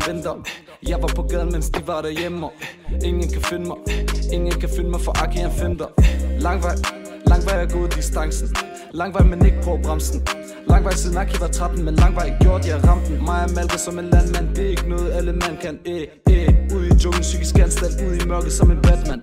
venter. Jeg var på gaden, mens de var derhjemme. Ingen kan finde mig, ingen kan finde mig, for Aki han finder. Lang vej at gå distancen. Lang vej, men ikke på bremsen. Lang vej siden Aki var 13, men lang vej gjort, jeg ramte den. Mig er malket som en landmand, det er ikke noget alle mand kan. Ude i junglen, psykisk anstalt, ude i mørket som en Batman.